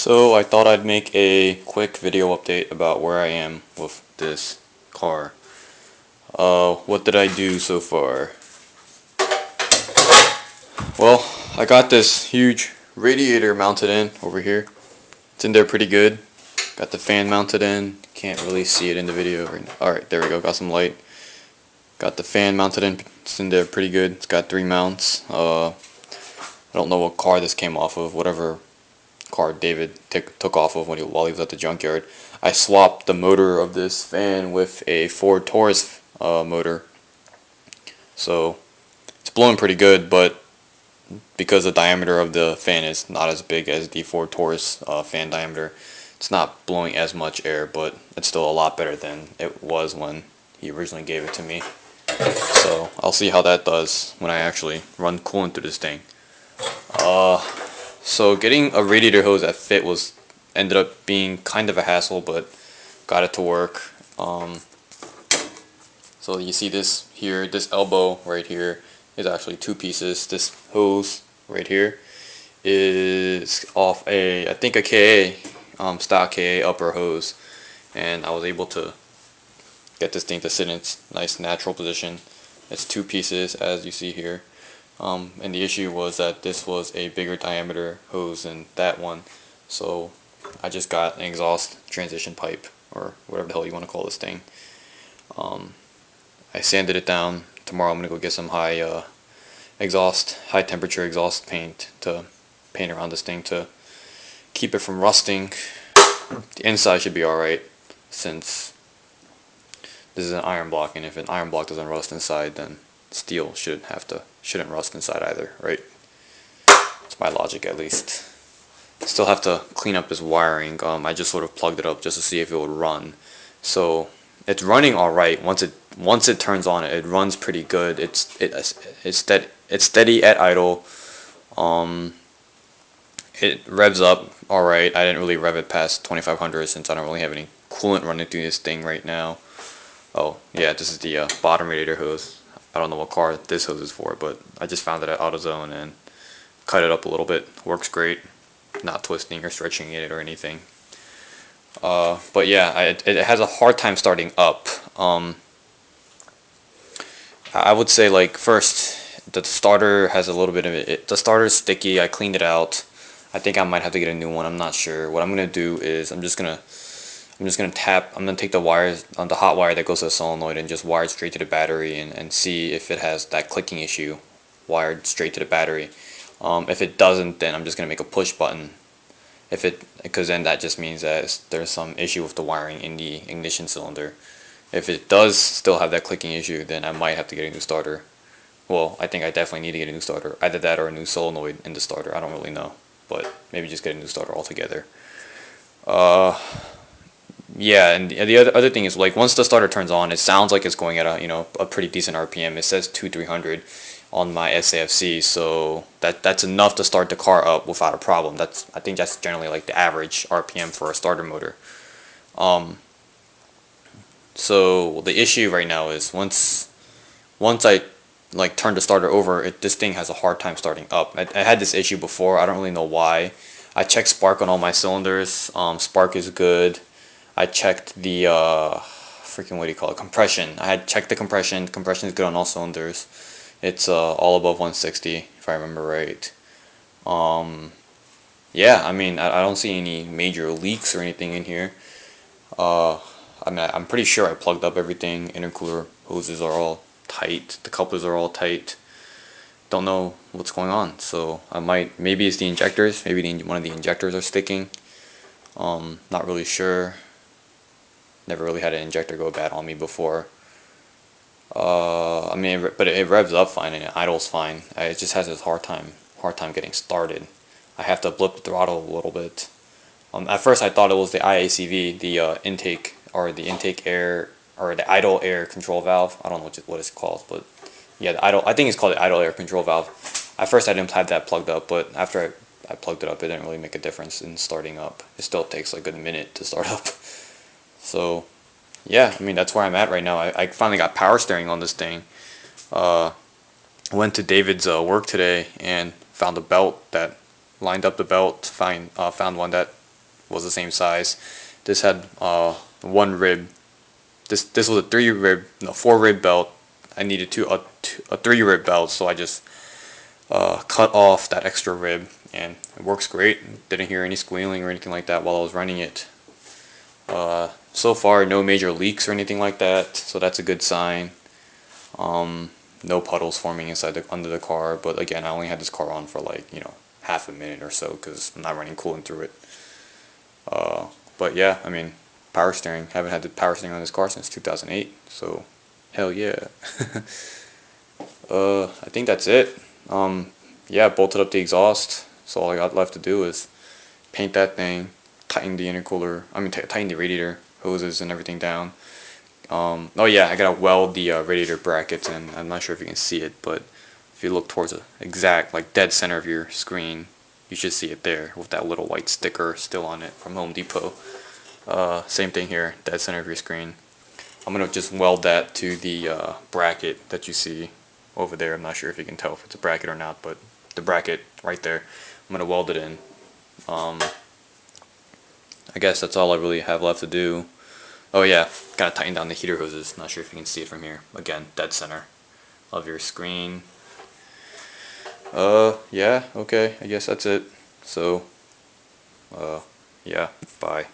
So I thought I'd make a quick video update about where I am with this car. What did I do so far? Well, I got this huge radiator mounted in over here. It's in there pretty good. Got the fan mounted in. Can't really see it in the video right now. Alright, there we go. Got some light. Got the fan mounted in. It's in there pretty good. It's got 3 mounts. I don't know what car this came off of. Whatever car David took off of while he was at the junkyard. I swapped the motor of this fan with a Ford Taurus motor. So it's blowing pretty good, but because the diameter of the fan is not as big as the Ford Taurus fan diameter, it's not blowing as much air, but it's still a lot better than it was when he originally gave it to me. So I'll see how that does when I actually run coolant through this thing. So getting a radiator hose that fit ended up being kind of a hassle, but got it to work. So you see this here, this elbow right here is actually 2 pieces. This hose right here is off I think a KA, stock KA upper hose, and I was able to get this thing to sit in its nice natural position. It's 2 pieces as you see here. And the issue was that this was a bigger diameter hose than that one, so I just got an exhaust transition pipe, or whatever the hell you want to call this thing. I sanded it down. Tomorrow I'm going to go get some high temperature exhaust paint to paint around this thing to keep it from rusting. The inside should be alright, since this is an iron block, and if an iron block doesn't rust inside, then steel shouldn't rust inside either, right? It's my logic, at least. Still have to clean up this wiring. I just sort of plugged it up just to see if it would run. So it's running all right. Once it turns on, it runs pretty good. It's steady at idle. It revs up all right. I didn't really rev it past 2500 since I don't really have any coolant running through this thing right now. Oh yeah, this is the bottom radiator hose. I don't know what car this hose is for, but I just found it at AutoZone and cut it up a little bit. Works great, not twisting or stretching it or anything. But yeah, it has a hard time starting up. I would say, like, first, the starter has a little bit of it. The starter's sticky. I cleaned it out. I think I might have to get a new one. I'm not sure. What I'm gonna do is I'm just gonna take the wires on the hot wire that goes to the solenoid and just wire it straight to the battery and see if it has that clicking issue wired straight to the battery. If it doesn't, then I'm just gonna make a push button. Because then that just means that there's some issue with the wiring in the ignition cylinder. If it does still have that clicking issue, then I might have to get a new starter. Well, I think I definitely need to get a new starter. Either that or a new solenoid in the starter. I don't really know, but maybe just get a new starter altogether. Yeah, and the other thing is, like, once the starter turns on, it sounds like it's going at a pretty decent RPM. It says 200-300 on my SAFC, so that's enough to start the car up without a problem. I think that's generally like the average RPM for a starter motor. So the issue right now is once I like turn the starter over, this thing has a hard time starting up. I had this issue before. I don't really know why. I checked spark on all my cylinders. Spark is good. I checked the compression. I had checked the compression. Compression is good on all cylinders. It's all above 160 if I remember right. Yeah, I mean, I don't see any major leaks or anything in here. I mean, I'm pretty sure I plugged up everything. Intercooler hoses are all tight. The couplers are all tight. Don't know what's going on. So maybe it's the injectors. Maybe one of the injectors are sticking. Not really sure. Never really had an injector go bad on me before. I mean, but it revs up fine and it idles fine. It just has this hard time getting started. I have to blip the throttle a little bit. At first I thought it was the IACV, the intake air, or the idle air control valve. I don't know what it's called, but yeah, I think it's called the idle air control valve. At first I didn't have that plugged up, but after I plugged it up, it didn't really make a difference in starting up. It still takes like a minute to start up. So yeah, I mean, that's where I'm at right now. I finally got power steering on this thing. Went to David's work today and found a belt that lined up the belt. Found one that was the same size. This had one rib. This was a 4 rib belt. I needed a 3 rib belt, so I just cut off that extra rib, and it works great. Didn't hear any squealing or anything like that while I was running it. So far, no major leaks or anything like that, so that's a good sign. No puddles forming under the car, but again, I only had this car on for like, half a minute or so because I'm not running coolant through it. But yeah, I mean, power steering. Haven't had the power steering on this car since 2008, so hell yeah. I think that's it. Yeah, bolted up the exhaust, so all I got left to do is paint that thing, tighten the intercooler, tighten the radiator hoses and everything down. Oh yeah, I gotta weld the radiator brackets, and I'm not sure if you can see it, but if you look towards the exact, like, dead center of your screen, you should see it there with that little white sticker still on it from Home Depot. Same thing here, dead center of your screen. I'm gonna just weld that to the bracket that you see over there. I'm not sure if you can tell if it's a bracket or not, but the bracket right there, I'm gonna weld it in. I guess that's all I really have left to do. Oh yeah, gotta tighten down the heater hoses. Not sure if you can see it from here. Again, dead center of your screen. Yeah, okay, I guess that's it. So, yeah, bye.